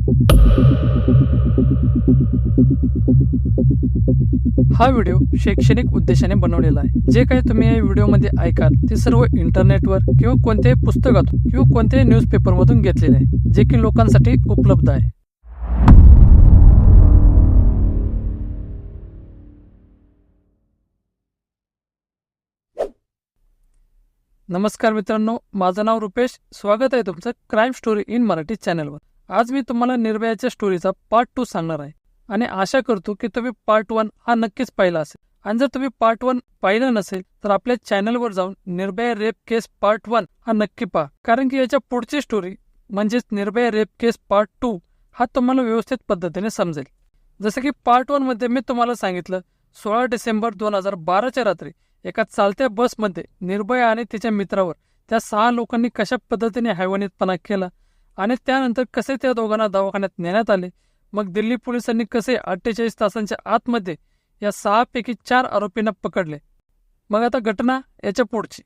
हा व्हिडिओ शैक्षणिक उद्देशाने बनवलेला आहे। जे काही तुम्ही या व्हिडिओमध्ये ऐकाल ते सर्व इंटरनेटवर किंवा कोणत्याही पुस्तकातून किंवा कोणत्याही न्यूजपेपरमधून घेतलेले आहे, जे की लोकांसाठी उपलब्ध आहे। नमस्कार मित्रांनो, माझं नाव रुपेश। स्वागत आहे तुमचं क्राईम स्टोरी इन मराठी चॅनलवर। आज मी तुम्हाला निर्भयाच्या स्टोरीचा पार्ट 2 सांगणार आहे आणि आशा करतो की तुम्ही पार्ट 1 हा नक्कीच पाहिला असेल। आणि जर तुम्ही पार्ट 1 पाहिलं नसेल तर आपल्या चॅनलवर जाऊन निर्भया रेप केस पार्ट 1 हा नक्की पहा, कारण की याच्या पुढची स्टोरी म्हणजेच निर्भया रेप केस पार्ट 2 हा तुम्हाला व्यवस्थित पद्धतीने समजेल। जसं की पार्ट 1 मध्ये मी तुम्हाला सांगितलं, 16 डिसेंबर 2012च्या रात्री एका चालत्या बसमध्ये निर्भया आणि तिच्या मित्रावर त्या 6 लोकांनी कशा पद्धतीने हैवानीतपणा केला आणि त्यानंतर कसे त्या दोघांना दवाखान्यात नेण्यात आले, मग दिल्ली पोलिसांनी कसे 48 तासांच्या आतमध्ये या 6 पैकी 4 आरोपींना पकडले। मग आता घटना याच्या पुढची।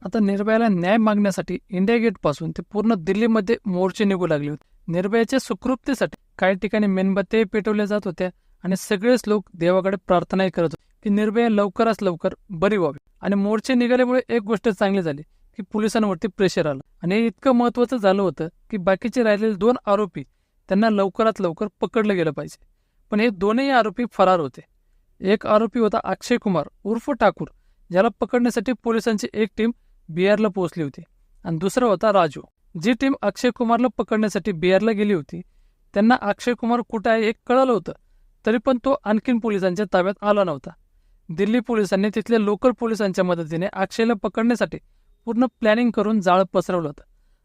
आता निर्भयाला न्याय मागण्यासाठी इंडिया गेट पासून ते पूर्ण दिल्लीमध्ये मोर्चे निघू लागले होते। निर्भयाच्या सुखरूपतेसाठी काही ठिकाणी मेणबत्त्या पेटवल्या जात होत्या आणि सगळेच लोक देवाकडे प्रार्थनाही करत होते की निर्भया लवकरात लवकर बरी व्हावी। आणि मोर्चे निघाल्यामुळे एक गोष्ट चांगली झाली की पोलिसांवरती प्रेशर आलं आणि हे इतकं महत्त्वाचं झालं होतं की बाकीचे राहिलेले 2 आरोपी त्यांना लवकरात लवकर पकडलं गेलं पाहिजे। पण हे दोनही आरोपी फरार होते। एक आरोपी होता अक्षय कुमार उर्फ ठाकूर, ज्याला पकडण्यासाठी पोलिसांची एक टीम बिहारला पोहोचली होती, आणि दुसरा होता राजू। जी टीम अक्षय कुमारला पकडण्यासाठी बिहारला गेली होती त्यांना अक्षय कुमार कुठे आहे हे कळलं होतं, तरी पण तो आणखीन पोलिसांच्या ताब्यात आला नव्हता। दिल्ली पोलिसांनी तिथल्या लोकल पोलिसांच्या मदतीने अक्षयला पकडण्यासाठी पूर्ण प्लॅनिंग करून जाळं पसरवलं होतं।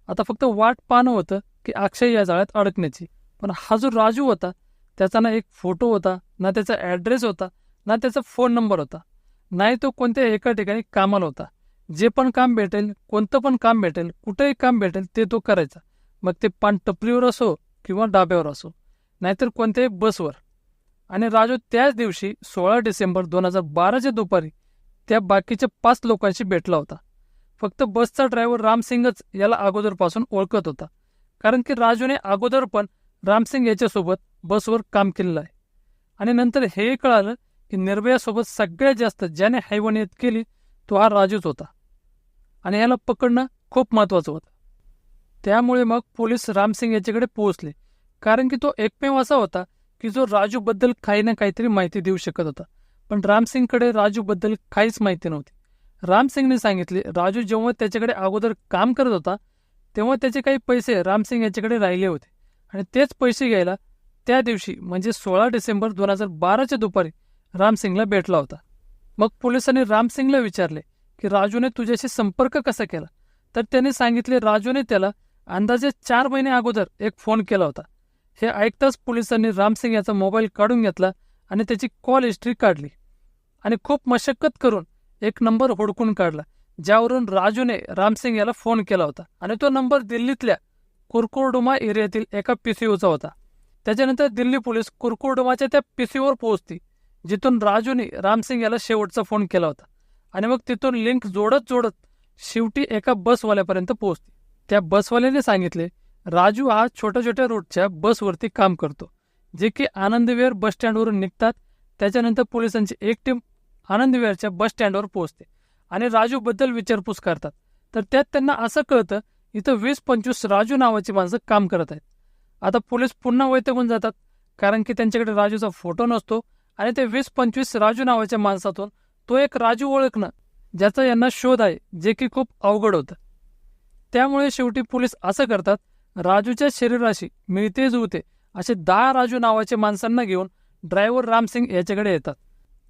आता फक्त वाट पाहणं होतं की अक्षय या जाळ्यात अडकण्याची। पण हा जो राजू होता त्याचा ना एक फोटो होता, ना त्याचा ॲड्रेस होता, ना त्याचा फोन नंबर होता, नाही तो कोणत्या एका ठिकाणी कामाला होता। जे पण काम भेटेल, कोणतं पण काम भेटेल, कुठेही काम भेटेल ते तो करायचा, मग ते पान टपरीवर असो किंवा डाब्यावर असो, नाहीतर कोणत्याही बसवर। आणि राजू त्याच दिवशी 16 डिसेंबर 2012च्या दुपारी त्या बाकीच्या 5 लोकांशी भेटला होता। फक्त बसचा ड्रायव्हर रामसिंगच याला अगोदरपासून ओळखत होता, कारण की राजूने अगोदर पण रामसिंग याच्यासोबत बसवर काम केलेलं आहे। आणि नंतर हे कळालं की निर्भयासोबत सगळ्यात जास्त ज्याने हैवानियत केली तो हा राजूच होता, आणि याला पकडणं खूप महत्त्वाचं होतं। त्यामुळे मग पोलीस रामसिंग याच्याकडे पोहोचले, कारण की तो एकमेव असा होता की जो राजूबद्दल काही ना काहीतरी माहिती देऊ शकत होता। पण रामसिंगकडे राजूबद्दल काहीच माहिती नव्हती। रामसिंगने सांगितले, राजू जेव्हा त्याच्याकडे अगोदर काम करत होता तेव्हा त्याचे काही पैसे रामसिंग याच्याकडे राहिले होते, आणि तेच पैसे घ्यायला त्या दिवशी म्हणजे 16 डिसेंबर 2012च्या दुपारी रामसिंगला भेटला होता। मग पोलिसांनी रामसिंगला विचारले की राजूने तुझ्याशी संपर्क कसा केला, तर त्याने सांगितले राजूने त्याला अंदाजे 4 महिने अगोदर एक फोन केला होता। हे ऐकताच पोलिसांनी रामसिंग याचा मोबाईल काढून घेतला आणि त्याची कॉल हिस्ट्री काढली आणि खूप मशक्कत करून एक नंबर हुडकून काढला ज्यावरून राजूने रामसिंग याला फोन केला होता, आणि तो नंबर दिल्लीतल्या कुरकुरडुमा एरियातील एका PCOचा होता। त्याच्यानंतर दिल्ली पोलीस कुरकुरडुमाच्या त्या PCOवर पोहोचती जिथून राजूने रामसिंग याला शेवटचा फोन केला होता, आणि मग तिथून लिंक जोडत जोडत शेवटी एका बसवाल्यापर्यंत पोहोचते। त्या बसवाल्याने सांगितले राजू हा छोट्या छोट्या रूटच्या बसवरती काम करतो, जे की आनंदविहार बस स्टँडवरून निघतात। त्याच्यानंतर पोलिसांची एक टीम आनंदविहारच्या बस स्टँडवर पोहोचते आणि राजूबद्दल विचारपूस करतात, तर त्यात त्यांना असं कळतं इथं 20-25 राजू नावाची माणसं काम करत आहेत। आता पोलीस पुन्हा वैतागून जातात, कारण की त्यांच्याकडे राजूचा फोटो नसतो, आणि ते 20-25 राजू नावाच्या माणसातून तो एक राजू ओळखणं ज्याचा यांना शोध आहे, जे की खूप अवघड होतं। त्यामुळे शेवटी पोलीस असं करतात, राजूच्या शरीराशी मिळते जुळते असे 10 राजू नावाच्या माणसांना घेऊन ड्रायव्हर रामसिंग याच्याकडे येतात,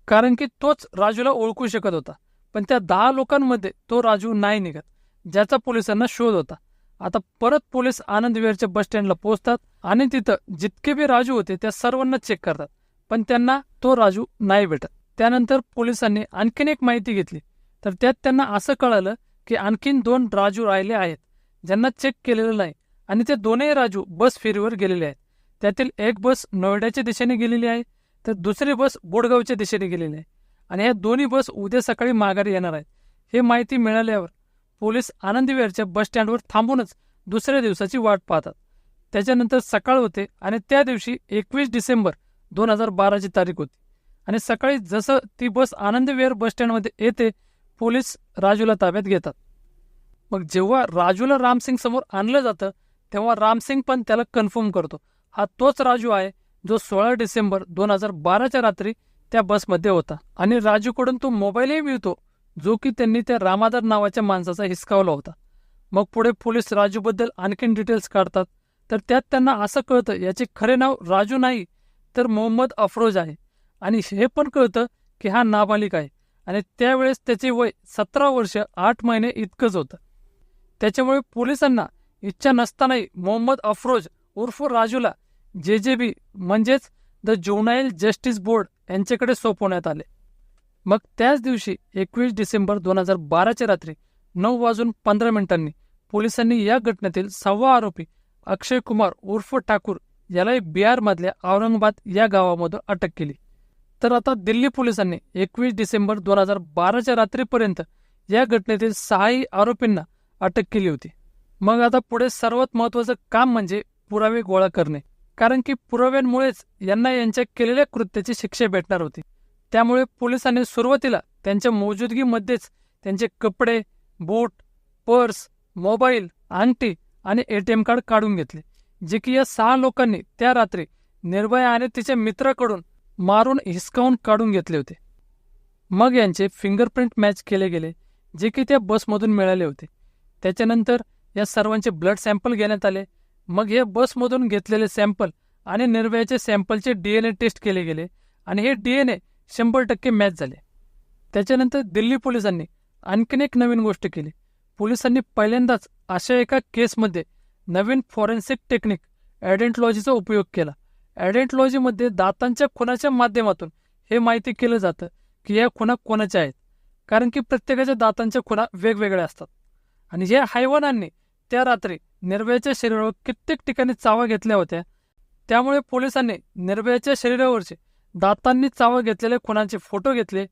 कारण की तोच राजूला ओळखू शकत होता। पण त्या 10 लोकांमध्ये तो राजू नाही निघत ज्याचा पोलिसांना शोध होता। आता परत पोलीस आनंदविहारच्या बस स्टँडला पोहोचतात आणि तिथं जितके बी राजू होते त्या सर्वांना चेक करतात, पण त्यांना तो राजू नाही भेटत। त्यानंतर पोलिसांनी आणखीन एक माहिती घेतली, तर त्यात त्यांना असं कळालं की आणखीन 2 राजू राहिले आहेत ज्यांना चेक केलेलं नाही, आणि ते दोनही राजू बस फेरीवर गेलेले आहेत। त्यातील एक बस नोएडाच्या दिशेने गेलेली आहे, तर दुसरी बस बोडगावच्या दिशेने गेलेली आहे, आणि या दोन्ही बस उद्या सकाळी माघारी येणार आहेत। हे माहिती मिळाल्यावर पोलीस आनंदविहारच्या बस स्टँडवर थांबूनच दुसऱ्या दिवसाची वाट पाहतात. त्याच्यानंतर सकाळ होते आणि त्या दिवशी 21 डिसेंबर 2012ची तारीख होती आणि सकाळी जसं ती बस आनंदविहार बस स्टँडमध्ये येते, पोलीस राजूला ताब्यात घेतात. मग जेव्हा राजूला रामसिंग समोर आणलं जातं तेव्हा रामसिंग पण त्याला कन्फर्म करतो, हा तोच राजू आहे जो 16 डिसेंबर 2012च्या रात्री त्या बसमध्ये होता. आणि राजूकडून तो मोबाईलही मिळतो जो की त्यांनी त्या रामादार नावाच्या माणसाचा हिसकावला होता. मग पुढे पोलीस राजूबद्दल आणखीन डिटेल्स काढतात, तर त्यात त्यांना असं कळतं याचे खरे नाव राजू नाही तर मोहम्मद अफरोज आहे. आणि हे पण कळतं की हा नाबालिक आहे आणि त्यावेळेस त्याचे वय 17 वर्ष 8 महिने इतकंच होतं. त्याच्यामुळे पोलिसांना इच्छा नसतानाही मोहम्मद अफरोज उर्फ राजूला JJB म्हणजेच द ज्युव्हनाईल जस्टिस बोर्ड यांच्याकडे सोपवण्यात आले. मग त्याच दिवशी 21 डिसेंबर 2012च्या रात्री 9:15 पोलिसांनी या घटनेतील 6वा आरोपी अक्षय कुमार उर्फ ठाकूर यालाही बिहारमधल्या औरंगाबाद या गावामधून अटक केली. तर आता दिल्ली पोलिसांनी 21 डिसेंबर 2012च्या रात्रीपर्यंत या घटनेतील 6ही आरोपींना अटक केली होती. मग आता पुढे सर्वात महत्त्वाचं काम म्हणजे पुरावे गोळा करणे, कारण की पुराव्यांमुळेच यांना यांच्या केलेल्या कृत्याची शिक्षा भेटणार होती. त्यामुळे पोलिसांनी सुरुवातीला त्यांच्या मौजूदगीमध्येच त्यांचे कपडे, बूट, पर्स, मोबाईल, अंगठी आणि ATM कार्ड काढून घेतले, जे की या 6 लोकांनी त्या रात्री निर्भया आणि तिच्या मित्राकडून मारून हिसकावून काढून घेतले होते. मग यांचे फिंगरप्रिंट मॅच केले गेले, जे की त्या बसमधून मिळाले होते. त्याच्यानंतर या सर्वांचे ब्लड सॅम्पल घेण्यात आले. मग या बसमधून घेतलेले सॅम्पल आणि निर्भयाचे सॅम्पलचे DNA टेस्ट केले गेले आणि हे DNA 100% मॅच झाले. त्याच्यानंतर दिल्ली पोलिसांनी आणखीन एक नवीन गोष्ट केली. पोलिसांनी पहिल्यांदाच अशा एका केसमध्ये नवीन फॉरेन्सिक टेक्निक ॲडेंटॉलॉजीचा उपयोग केला. ॲडेंटॉलॉजीमध्ये दातांच्या खुणाच्या माध्यमातून हे माहिती केलं जातं की या खुणा कोणाच्या आहेत, कारण की प्रत्येकाच्या दातांच्या खुणा वेगवेगळ्या असतात. आणि या हैवानांनी त्या रात्री निर्भयाच्या शरीरावर कित्येक ठिकाणी चावा घेतल्या होत्या. त्यामुळे पोलिसांनी निर्भयाच्या शरीरावरचे दातांनी चावा घेतलेल्या खुणांचे फोटो घेतले.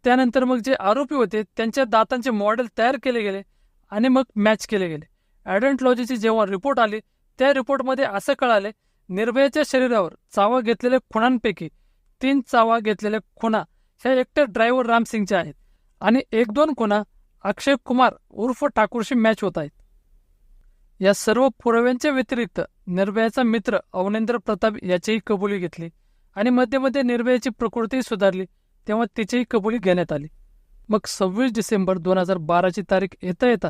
त्यानंतर मग जे आरोपी होते त्यांच्या दातांचे मॉडेल तयार केले गेले आणि मग मॅच केले गेले. ॲडेंटॉलॉजीची जेव्हा रिपोर्ट आली त्या रिपोर्टमध्ये असं कळाले, निर्भयाच्या शरीरावर चावा घेतलेल्या खुणांपैकी 3 चावा घेतलेल्या खुणा ह्या एकट्या ड्रायव्हर रामसिंगच्या आहेत आणि 1-2 खुणा अक्षय कुमार उर्फ ठाकूरशी मॅच होत आहेत. या सर्व पुराव्यांच्या व्यतिरिक्त निर्भयाचा मित्र अवनेंद्र प्रताप याचीही कबुली घेतली आणि मध्ये मध्ये निर्भयाची प्रकृती सुधारली तेव्हा तिचीही कबुली घेण्यात आली. मग 26 डिसेंबर 2012ची तारीख येता येता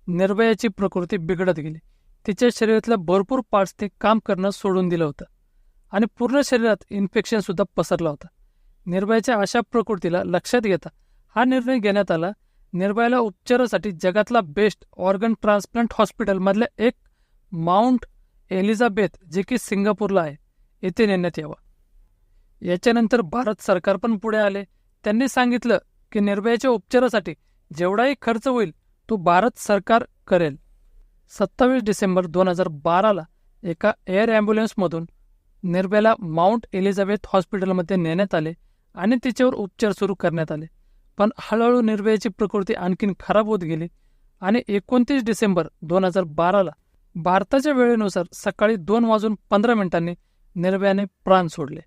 निर्भयाची प्रकृती बिघडत गेली. तिच्या शरीरातल्या भरपूर पार्ट्सने काम करणं सोडून दिलं होतं आणि पूर्ण शरीरात इन्फेक्शन सुद्धा पसरला होता. निर्भयाच्या अशा प्रकृतीला लक्षात घेता हा निर्णय घेण्यात आला, निर्भयाला उपचारासाठी जगातला बेस्ट ऑर्गन ट्रान्सप्लांट हॉस्पिटलमधल्या एक माउंट एलिझाबेथ, जे की सिंगापूरला आहे, येथे नेण्यात यावं. याच्यानंतर भारत सरकार पण पुढे आले. त्यांनी सांगितलं की निर्भयाच्या उपचारासाठी जेवढाही खर्च होईल तो भारत सरकार करेल. 27 डिसेंबर 2012ला एका एअर ॲम्ब्युलन्समधून निर्भयाला माउंट एलिझाबेथ हॉस्पिटलमध्ये नेण्यात आले आणि तिच्यावर उपचार सुरू करण्यात आले. पण हळूहळू निर्भयाची प्रकृती आणखीन खराब होत गेली आणि 29 डिसेंबर 2012ला भारताच्या वेळेनुसार सकाळी 2:15 निर्भयाने प्राण सोडले.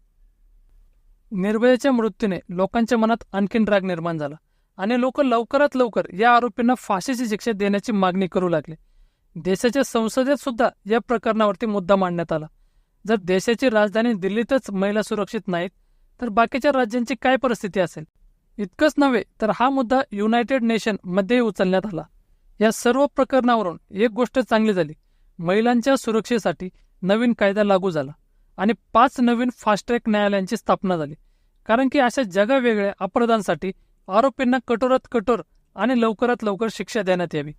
निर्भयाच्या मृत्यूने लोकांच्या मनात आणखीन राग निर्माण झाला आणि लोक लवकरात लवकर या आरोपींना फाशीची शिक्षा देण्याची मागणी करू लागले. देशाच्या संसदेत सुद्धा या प्रकरणावरती मुद्दा मांडण्यात आला. जर देशाची राजधानी दिल्लीतच महिला सुरक्षित नाहीत तर बाकीच्या राज्यांची काय परिस्थिती असेल. इतकंच नव्हे तर हा मुद्दा युनायटेड नेशन मध्येही उचलण्यात आला. या सर्व प्रकरणावरून एक गोष्ट चांगली झाली, महिलांच्या सुरक्षेसाठी नवीन कायदा लागू झाला आणि 5 नवीन फास्ट ट्रॅक न्यायालयांची स्थापना झाली, कारण की अशा जगावेगळ्या अपराधांसाठी आरोपींना कठोरात कठोर आणि लवकरात लवकर शिक्षा देण्यात यावी.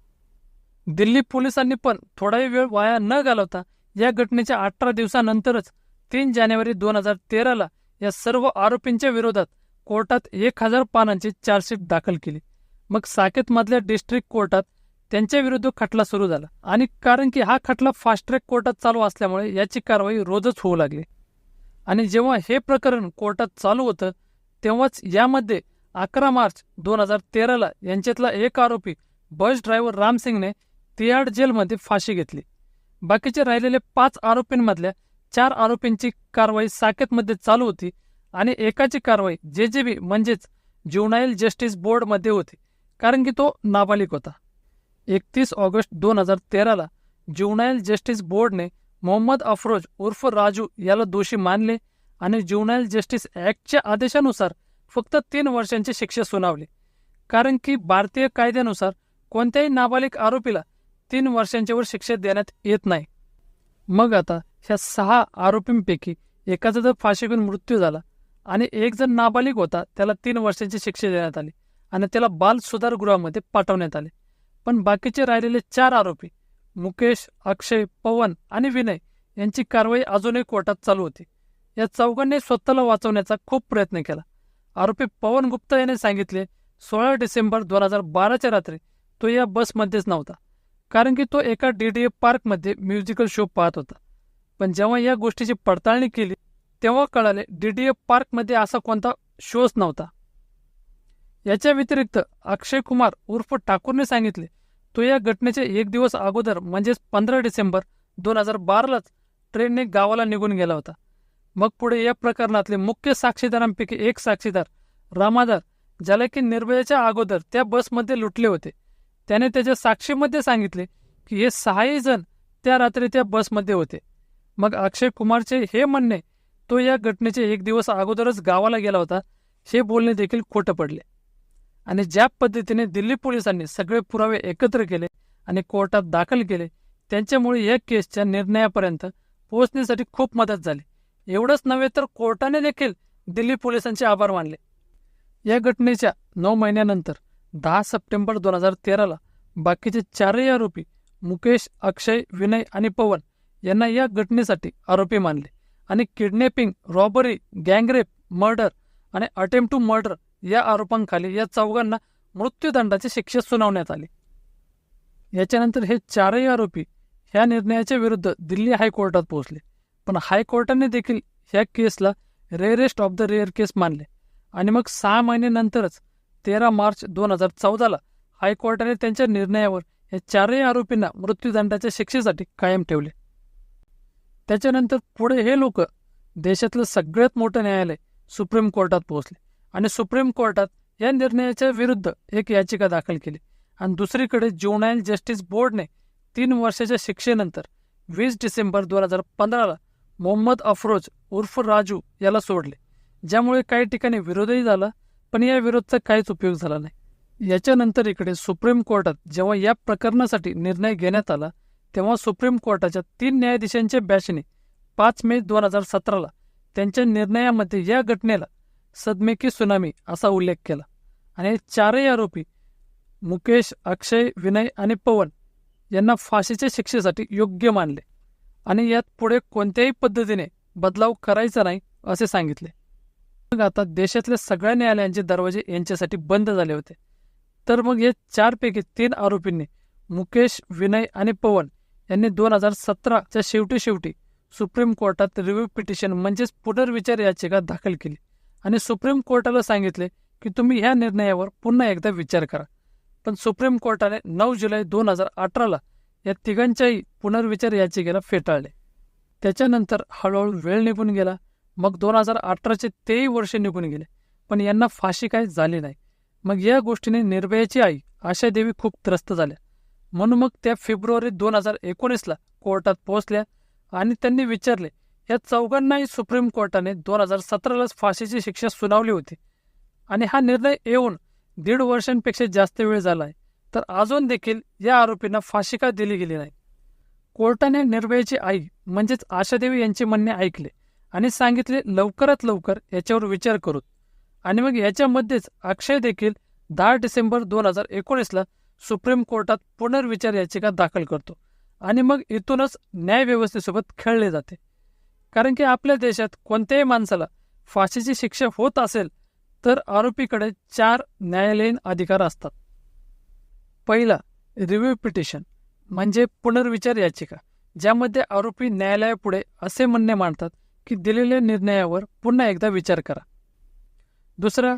दिल्ली पोलिसांनी पण थोडाही वेळ वाया न घालवता या घटनेच्या 18 दिवसानंतरच 3 जानेवारी 2013ला या सर्व आरोपींच्या विरोधात कोर्टात 1000 पानांची चार्जशीट दाखल केली. मग साकेतमधल्या डिस्ट्रिक्ट कोर्टात त्यांच्या विरुद्ध खटला सुरू झाला आणि कारण की हा खटला फास्ट ट्रॅक कोर्टात चालू असल्यामुळे याची कारवाई रोजच होऊ लागली. आणि जेव्हा हे प्रकरण कोर्टात चालू होतं तेव्हाच यामध्ये 11 मार्च 2013ला यांच्यातला एक आरोपी बस ड्रायव्हर राम सिंगने तिहाड जेलमध्ये फाशी घेतली. बाकीचे राहिलेले 5 आरोपींमधल्या 4 आरोपींची कारवाई साकेतमध्ये चालू होती आणि एकाची कारवाई JJB म्हणजेच ज्युनाईल जस्टिस बोर्डमध्ये होती, कारण की तो नाबालिग होता. 31 ऑगस्ट 2013ला ज्युनाईल जस्टिस बोर्डने मोहम्मद अफरोज उर्फ राजू याला दोषी मानले आणि ज्युनाईल जस्टिस ॲक्टच्या आदेशानुसार फक्त 3 वर्षांची शिक्षा सुनावली, कारण की भारतीय कायद्यानुसार कोणत्याही नाबालिग आरोपीला 3 वर्षांच्या वर शिक्षा देण्यात येत नाही. मग आता ह्या 6 आरोपींपैकी एकाचा जर फाशी घेऊन मृत्यू झाला आणि एक जण नाबालिग होता, त्याला 3 वर्षांची शिक्षा देण्यात आली आणि त्याला बाल सुधारगृहामध्ये पाठवण्यात आले. पण बाकीचे राहिलेले 4 आरोपी मुकेश, अक्षय, पवन आणि विनय यांची कारवाई अजूनही कोर्टात चालू होती. या चौघांनी स्वतःला वाचवण्याचा खूप प्रयत्न केला. आरोपी पवन गुप्ता याने सांगितले 16 डिसेंबर 2012च्या रात्री तो या बसमध्येच नव्हता, कारण की तो एका DDA पार्कमध्ये म्युझिकल शो पाहत होता. पण जेव्हा या गोष्टीची पडताळणी केली तेव्हा कळाले DDA पार्कमध्ये असा कोणता शोच नव्हता. याच्या व्यतिरिक्त अक्षय कुमार उर्फ ठाकूरने सांगितले तो या घटनेचे 1 दिवस अगोदर म्हणजेच 15 डिसेंबर 2012लाच ट्रेनने गावाला निघून गेला होता. मग पुढे या प्रकरणातले मुख्य साक्षीदारांपैकी एक साक्षीदार रामादार, ज्याला की निर्भयाच्या अगोदर त्या बसमध्ये लुटले होते, त्याने त्याच्या साक्षीमध्ये सांगितले की हे 6 जण त्या रात्री त्या बसमध्ये होते. मग अक्षय कुमारचे हे म्हणणे तो या घटनेचे 1 दिवस अगोदरच गावाला गेला होता हे बोलणे देखील खोटं पडले. आणि ज्या पद्धतीने दिल्ली पोलिसांनी सगळे पुरावे एकत्र केले आणि कोर्टात दाखल केले, त्यांच्यामुळे या केसच्या निर्णयापर्यंत पोहोचण्यासाठी खूप मदत झाली. एवढंच नव्हे तर कोर्टाने देखील दिल्ली पोलिसांचे आभार मानले. या घटनेच्या 9 महिन्यानंतर 10 सप्टेंबर 2013ला बाकीचे 4 आरोपी मुकेश, अक्षय, विनय आणि पवन यांना या घटनेसाठी आरोपी मानले आणि किडनॅपिंग, रॉबरी, गँगरेप, मर्डर आणि अटेम्प्ट टू मर्डर या आरोपांखाली या चौघांना मृत्यूदंडाची शिक्षा सुनावण्यात आली. याच्यानंतर हे 4 आरोपी ह्या निर्णयाच्या विरुद्ध दिल्ली हायकोर्टात पोहोचले, पण हायकोर्टाने देखील ह्या केसला rarest of the rare case मानले आणि मग 6 महिन्यानंतरच 13 मार्च 2014ला हायकोर्टाने त्यांच्या निर्णयावर या 4 आरोपींना मृत्यूदंडाच्या शिक्षेसाठी कायम ठेवले. त्याच्यानंतर पुढे हे लोक देशातलं सगळ्यात मोठं न्यायालय सुप्रीम कोर्टात पोहोचले आणि सुप्रीम कोर्टात या निर्णयाच्या विरुद्ध एक याचिका दाखल केली. आणि दुसरीकडे ज्युनाईल जस्टिस बोर्डने 3 वर्षाच्या शिक्षेनंतर 20 डिसेंबर 2015ला मोहम्मद अफरोज उर्फ राजू याला सोडले, ज्यामुळे काही ठिकाणी विरोधही झाला, पण या विरोधचा काहीच उपयोग झाला नाही. याच्यानंतर इकडे सुप्रीम कोर्टात जेव्हा या प्रकरणासाठी निर्णय घेण्यात आला तेव्हा सुप्रीम कोर्टाच्या 3 न्यायाधीशांच्या बॅचने 5 मे 2017ला त्यांच्या निर्णयामध्ये या घटनेला सदमे की सुनामी असा उल्लेख केला आणि 4 आरोपी मुकेश, अक्षय, विनय आणि पवन यांना फाशीच्या शिक्षेसाठी योग्य मानले आणि यात पुढे कोणत्याही पद्धतीने बदलाव करायचा नाही असे सांगितले. मग आता देशातल्या सगळ्या न्यायालयांचे दरवाजे यांच्यासाठी बंद झाले होते. तर मग या 4 पैकी 3 आरोपींनी मुकेश, विनय आणि पवन यांनी 2017च्या शेवटी सुप्रीम कोर्टात रिव्ह्यू पिटिशन म्हणजेच पुनर्विचार याचिका दाखल केली आणि सुप्रीम कोर्टाला सांगितले की तुम्ही ह्या निर्णयावर पुन्हा एकदा विचार करा. पण सुप्रीम कोर्टाने 9 जुलै 2018ला या तिघांच्याही पुनर्विचार याचिकेला फेटाळले. त्याच्यानंतर हळूहळू वेळ निघून गेला. मग 2018चे 23 वर्षे निघून गेले, पण यांना फाशी काय झाली नाही. मग या गोष्टीने निर्भयाची आई आशादेवी खूप त्रस्त झाल्या. म्हणून मग त्या फेब्रुवारी 2019ला कोर्टात पोहोचल्या आणि त्यांनी विचारले या चौघांनाही सुप्रीम कोर्टाने 2017लाच फाशीची शिक्षा सुनावली होती आणि हा निर्णय येऊन 1.5 वर्षांपेक्षा जास्त वेळ झाला आहे, तर अजून देखील या आरोपींना फाशी का दिली गेली नाही. कोर्टाने निर्भयाची आई म्हणजेच आशादेवी यांचे म्हणणे ऐकले आणि सांगितले लवकरात लवकर याच्यावर विचार करू. आणि मग याच्यामध्येच अक्षय देखील 10 डिसेंबर 2019ला सुप्रीम कोर्टात पुनर्विचार याचिका दाखल करतो आणि मग इथूनच न्यायव्यवस्थेसोबत खेळले जाते. कारण की आपल्या देशात कोणत्याही माणसाला फाशीची शिक्षा होत असेल तर आरोपीकडे 4 न्यायालयीन अधिकार असतात. पहिला, रिव्ह्यू पिटिशन म्हणजे पुनर्विचार याचिका, ज्यामध्ये आरोपी न्यायालयापुढे असे म्हणणे मांडतात की दिलेल्या निर्णयावर पुन्हा एकदा विचार करा. दुसरा,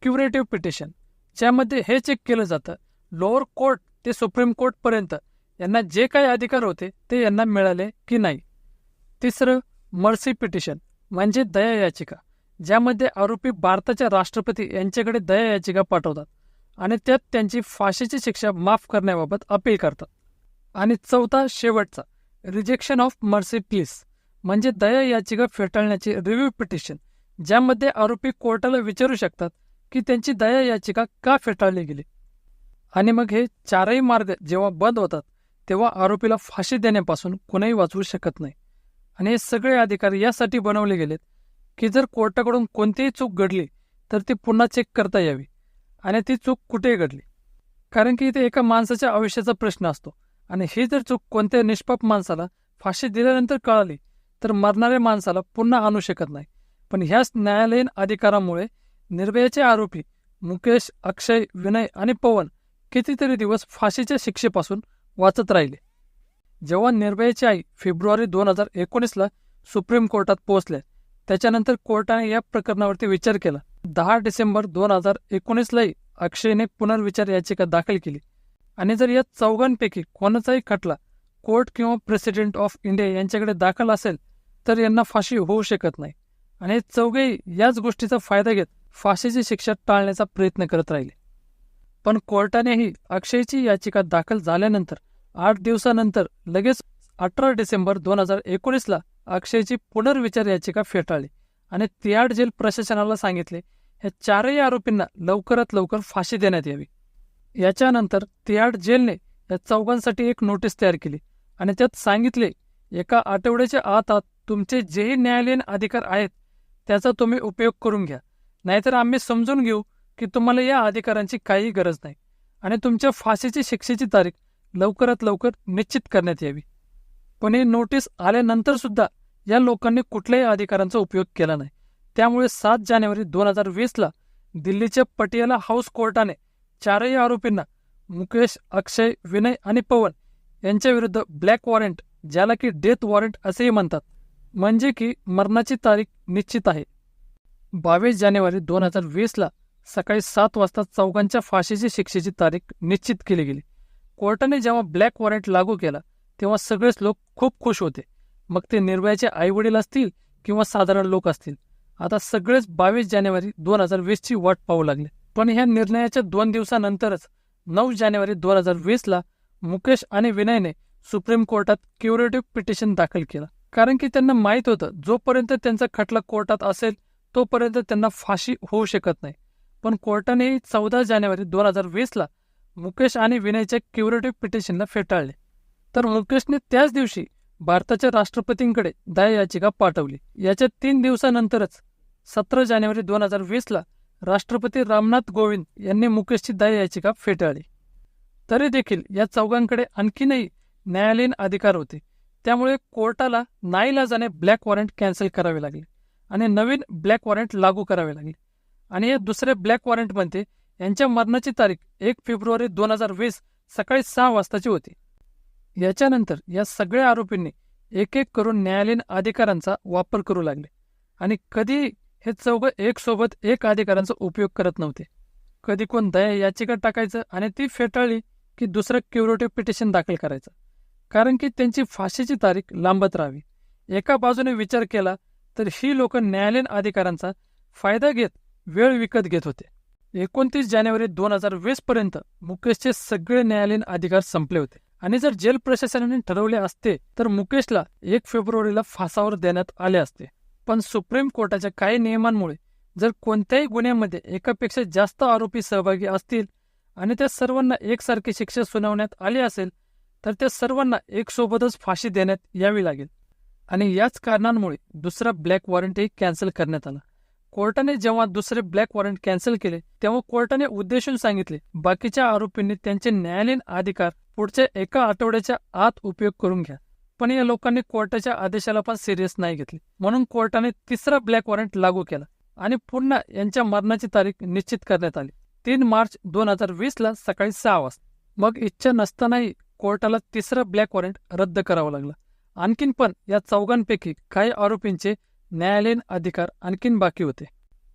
क्युरेटिव्ह पिटिशन, ज्यामध्ये हे चेक केलं जातं लोअर कोर्ट ते सुप्रीम कोर्टपर्यंत यांना जे काही अधिकार होते ते यांना मिळाले की नाही. तिसरं, मर्सी पिटिशन म्हणजे दया याचिका, ज्यामध्ये आरोपी भारताच्या राष्ट्रपती यांच्याकडे दया याचिका पाठवतात आणि त्यात त्यांची फाशीची शिक्षा माफ करण्याबाबत अपील करतात. आणि चौथा, शेवटचा, रिजेक्शन ऑफ मर्सी प्लीज म्हणजे दया याचिका फेटाळण्याची रिव्ह्यू पिटिशन, ज्यामध्ये आरोपी कोर्टाला विचारू शकतात की त्यांची दया याचिका का फेटाळली गेली. आणि मग हे चारही मार्ग जेव्हा बंद होतात तेव्हा आरोपीला फाशी देण्यापासून कोणीही वाचवू शकत नाही. आणि हे सगळे अधिकार यासाठी बनवले गेलेत की जर कोर्टाकडून कोणतीही चूक घडली तर ती पुन्हा चेक करता यावी, आणि ती चूक कुठेही घडली. कारण की इथे एका माणसाच्या आयुष्याचा प्रश्न असतो, आणि ही जर चूक कोणत्या निष्पाप माणसाला फाशी दिल्यानंतर कळाली तर मरणाऱ्या माणसाला पुन्हा आणू शकत नाही. पण ह्याच न्यायालयीन अधिकारामुळे निर्भयाचे आरोपी मुकेश, अक्षय, विनय आणि पवन कितीतरी दिवस फाशीच्या शिक्षेपासून वाचत राहिले. जेव्हा निर्भयाची आई फेब्रुवारी 2019ला सुप्रीम कोर्टात पोहोचल्या, त्याच्यानंतर कोर्टाने या प्रकरणावरती विचार केला. 10 डिसेंबर 2019लाही अक्षयने पुनर्विचार याचिका दाखल केली. आणि जर या चौघांपैकी कोणाचाही खटला कोर्ट किंवा प्रेसिडेंट ऑफ इंडिया यांच्याकडे दाखल असेल तर यांना फाशी होऊ शकत नाही. आणि हे चौघेही याच गोष्टीचा फायदा घेत फाशीची शिक्षा टाळण्याचा प्रयत्न करत राहिले. पण कोर्टानेही अक्षयची याचिका दाखल झाल्यानंतर 8 दिवसानंतर लगेच 18 डिसेंबर 2019ला अक्षयची पुनर्विचार याचिका फेटाळली आणि तिहाड जेल प्रशासनाला सांगितले ह्या चारही आरोपींना लवकरात लवकर फाशी देण्यात यावी. याच्यानंतर तिहाड जेलने या चौघांसाठी एक नोटीस तयार केली आणि त्यात सांगितले, एका आठवड्याच्या आत तुमचे जेही न्यायालयीन अधिकार आहेत त्याचा तुम्ही उपयोग करून घ्या, नाहीतर आम्ही समजून घेऊ की तुम्हाला या अधिकारांची काही गरज नाही आणि तुमच्या फाशीची शिक्षेची तारीख लवकरात लवकर निश्चित करण्यात यावी. पण ही नोटीस आल्यानंतर सुद्धा या लोकांनी कुठल्याही अधिकारांचा उपयोग केला नाही. त्यामुळे 7 जानेवारी 2020ला दिल्लीच्या पटियाला हाऊस कोर्टाने चारही आरोपींना मुकेश, अक्षय, विनय आणि पवन यांच्याविरुद्ध ब्लॅक वॉरंट, ज्याला की डेथ वॉरंट असेही म्हणतात, म्हणजे की मरणाची तारीख निश्चित आहे. 22 जानेवारी 2020ला सकाळी 7 वाजता चौघांच्या फाशीची शिक्षेची तारीख निश्चित केली गेली. कोर्टाने जेव्हा ब्लॅक वॉरंट लागू केला तेव्हा सगळेच लोक खूप खुश होते, मग ते निर्भयाचे आईवडील असतील किंवा साधारण लोक असतील. आता सगळेच 22 जानेवारी 2020ची वाट पाहू लागले. पण ह्या निर्णयाच्या 2 दिवसानंतरच 9 जानेवारी 2020ला मुकेश आणि विनयने सुप्रीम कोर्टात क्युरेटिव्ह पिटिशन दाखल केला. कारण की त्यांना माहीत होतं जोपर्यंत त्यांचा खटला कोर्टात असेल तोपर्यंत त्यांना फाशी होऊ शकत नाही. पण कोर्टानेही 14 जानेवारी 2020ला मुकेश आणि विनयच्या क्युरेटिव्ह पिटिशनला फेटाळले. तर मुकेशने त्याच दिवशी भारताच्या राष्ट्रपतींकडे दया याचिका पाठवली. याच्या 3 दिवसानंतरच 17 जानेवारी 2020ला राष्ट्रपती रामनाथ कोविंद यांनी मुकेशची दया याचिका फेटाळली. तरी देखील या चौघांकडे आणखीनही न्यायालयीन अधिकार होते. त्यामुळे कोर्टाला नाईलाजाने ब्लॅक वॉरंट कॅन्सल करावे लागले आणि नवीन ब्लॅक वॉरंट लागू करावे लागले. आणि या दुसऱ्या ब्लॅक वॉरंटमध्ये यांच्या मरणाची तारीख 1 फेब्रुवारी 2020 सकाळी 6 वाजताची होती. याच्यानंतर या सगळ्या आरोपींनी एक एक करून न्यायालयीन अधिकारांचा वापर करू लागले आणि कधीही हे चौघं एक सोबत एक अधिकारांचा उपयोग करत नव्हते. कधी कोण दया याचिका टाकायचं आणि ती फेटाळली की दुसरं क्युरेटिव्ह पिटिशन दाखल करायचं, कारण की त्यांची फाशीची तारीख लांबत राहावी. एका बाजूने विचार केला तर ही लोक न्यायालयीन अधिकारांचा फायदा घेत वेळ विकत घेत होते. 29 जानेवारी 2020 पर्यंत मुकेशचे सगळे न्यायालयीन अधिकार संपले होते. आणि जर जेल प्रशासनाने ठरवले असते तर मुकेशला 1 फेब्रुवारीला फासावर देण्यात आले असते. पण सुप्रीम कोर्टाच्या काही नियमांमुळे जर कोणत्याही गुन्ह्यामध्ये एकापेक्षा जास्त आरोपी सहभागी असतील आणि त्या सर्वांना एकसारखी शिक्षा सुनावण्यात आली असेल तर त्या सर्वांना एकसोबतच फाशी देण्यात यावी लागेल. आणि याच कारणांमुळे दुसरा ब्लॅक वॉरंटही कॅन्सल करण्यात आला. कोर्टाने जेव्हा दुसरे ब्लॅक वॉरंट कॅन्सल केले तेव्हा कोर्टाने उद्देशून सांगितले बाकीच्या आरोपींनी त्यांचे न्यायालयीन अधिकार पुढच्या एका आठवड्याच्या आत उपयोग करून घ्या. पण या लोकांनी कोर्टाच्या आदेशाला पण सिरियस नाही घेतले, म्हणून कोर्टाने तिसरा ब्लॅक वॉरंट लागू केला आणि पुन्हा यांच्या मरणाची तारीख निश्चित करण्यात आली 3 मार्च 2020ला सकाळी 6 वाजता. मग इच्छा नसतानाही कोर्टाला तिसरा ब्लॅक वॉरंट रद्द करावा लागला. आणखीन पण या चौघांपैकी काही आरोपींचे न्यायालयीन अधिकार आणखीन बाकी होते.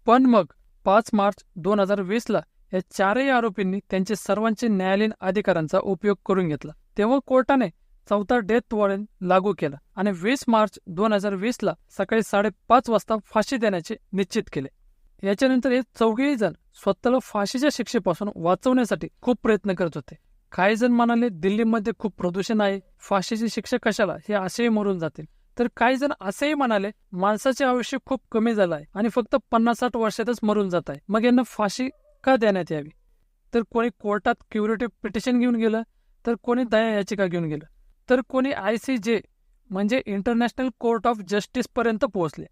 पण मग 5 मार्च 2020ला या चारही आरोपींनी त्यांचे सर्वांचे न्यायालयीन अधिकारांचा उपयोग करून घेतला. तेव्हा कोर्टाने चौथा डेथ वॉरंट लागू केला आणि 20 मार्च 2020 सकाळी 5:30 वाजता फाशी देण्याचे निश्चित केले. याच्यानंतर हे चौघेही जण स्वतःला फाशीच्या शिक्षेपासून वाचवण्यासाठी खूप प्रयत्न करत होते. काही जण म्हणाले दिल्लीमध्ये खूप प्रदूषण आहे, फाशीची शिक्षा कशाला, हे असेही मरून जातील. तर काही जण असेही म्हणाले माणसाचे आयुष्य खूप कमी झालं आहे आणि फक्त 50-60 वर्षातच मरून जात आहे, मग यांना फाशी का देण्यात यावी. तर कोणी कोर्टात क्युरेटिव्ह पिटिशन घेऊन गेलं, तर कोणी दया याचिका घेऊन गेलं, तर कोणी ICJ म्हणजे इंटरनॅशनल कोर्ट ऑफ जस्टिस पर्यंत पोहोचले.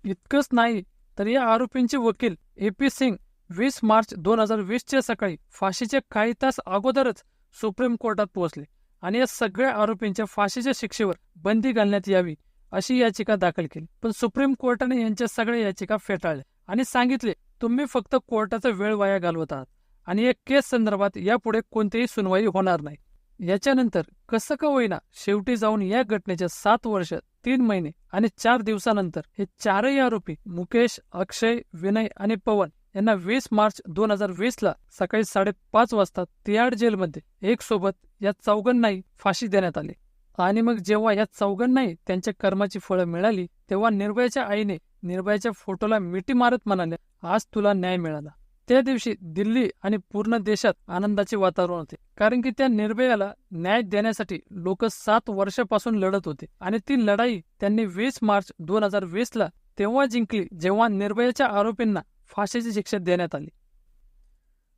इतकंच नाही तर या आरोपींचे वकील AP सिंग 20 मार्च 2020 सकाळी फाशीच्या काही तास अगोदरच सुप्रीम कोर्टात पोहोचले आणि या सगळ्या आरोपींच्या फाशीच्या शिक्षेवर बंदी घालण्यात यावी अशी याचिका दाखल केली. पण सुप्रीम कोर्टाने यांच्या सगळ्या याचिका फेटाळल्या आणि सांगितले तुम्ही फक्त कोर्टाचा वेळ वाया घालवत आहात आणि या केस संदर्भात यापुढे कोणतीही सुनवाई होणार नाही. याच्यानंतर कसं का होईना शेवटी जाऊन या घटनेच्या 7 वर्ष 3 महिने आणि 4 दिवसानंतर हे चारही आरोपी मुकेश, अक्षय, विनय आणि पवन यांना 20 मार्च 2020 सकाळी 5:30 वाजता तिहाड जेलमध्ये एक सोबत या चौघांनाही फाशी देण्यात आली. आणि मग जेव्हा या चौघांनाही त्यांच्या कर्माची फळं मिळाली तेव्हा निर्भयाच्या आईने निर्भयाच्या फोटोला मिठी मारत म्हणाले आज तुला न्याय मिळाला. त्या दिवशी दिल्ली आणि पूर्ण देशात आनंदाचे वातावरण होते, कारण की त्या निर्भयाला न्याय देण्यासाठी लोक 7 वर्षापासून लढत होते आणि ती लढाई त्यांनी 20 मार्च 2020 तेव्हा जिंकली जेव्हा निर्भयाच्या आरोपींना फाशीची शिक्षा देण्यात आली.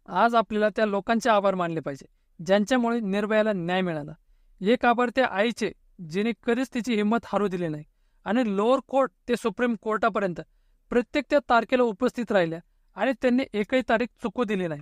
आज आपल्याला त्या लोकांचे आभार मानले पाहिजे ज्यांच्यामुळे निर्भयाला न्याय मिळाला. एक आभार त्या आईचे जिने कधीच तिची हिंमत हारू दिली नाही आणि लोअर कोर्ट ते सुप्रीम कोर्टापर्यंत प्रत्येक त्या तारखेला उपस्थित राहिल्या आणि त्यांनी एकही तारीख चुकू दिली नाही.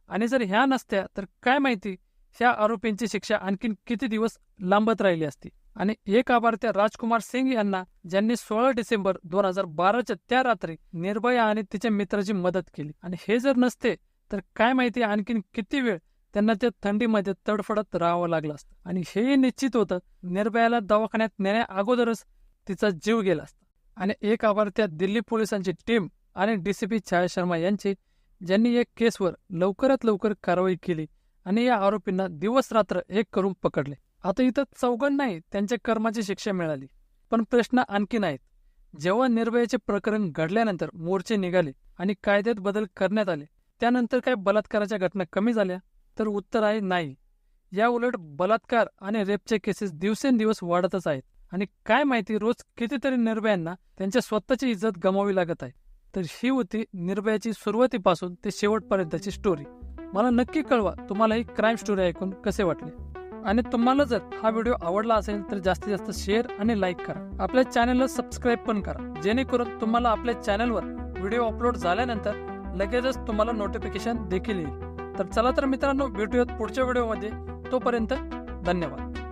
आणि जर ह्या नसत्या तर काय माहिती ह्या आरोपींची शिक्षा आणखीन किती दिवस लांबत राहिली असती. आणि एक आभार त्या राजकुमार सिंग यांना ज्यांनी 16 डिसेंबर 2012 त्या रात्री निर्भया आणि तिच्या मित्राची मदत केली. आणि हे जर नसते तर काय माहिती आणखीन किती वेळ त्यांना त्या थंडीमध्ये तडफडत राहावं लागलं असतं. आणि हे निश्चित होतं निर्भयाला दवाखान्यात नेण्या अगोदरच तिचा जीव गेला असता. आणि एक आभार त्या दिल्ली पोलिसांची टीम आणि DCP छाया शर्मा यांचे ज्यांनी या केसवर लवकरात लवकर कारवाई केली आणि या आरोपींना दिवस रात्र एक करून पकडले. आता इथं चौघांनाही त्यांच्या कर्माची शिक्षा मिळाली, पण प्रश्न आणखीन आहेत. जेव्हा निर्भयाचे प्रकरण घडल्यानंतर मोर्चे निघाले आणि कायद्यात बदल करण्यात आले त्यानंतर काय बलात्काराच्या घटना कमी झाल्या? तर उत्तर आहे नाही. या उलट बलात्कार आणि रेपचे केसेस दिवसेंदिवस वाढतच आहेत. आणि काय माहिती रोज कितीतरी निर्भयांना त्यांच्या स्वतःची इज्जत गमावी लागत आहे. तर ही होती निर्भयाची सुरुवातीपासून ते शेवटपर्यंतची स्टोरी. मला नक्की कळवा तुम्हाला ही क्राईम स्टोरी ऐकून कसे वाटले. आणि तुम्हाला जर हा व्हिडिओ आवडला असेल तर जास्तीत जास्त शेअर आणि लाईक करा. आपल्या चॅनलला सबस्क्राईब पण करा जेणेकरून तुम्हाला आपल्या चॅनलवर व्हिडिओ अपलोड झाल्यानंतर लगेचच तुम्हाला नोटिफिकेशन देखील येईल. तर चला तर मित्रांनो भेटूयात पुढच्या व्हिडिओमध्ये. तोपर्यंत धन्यवाद.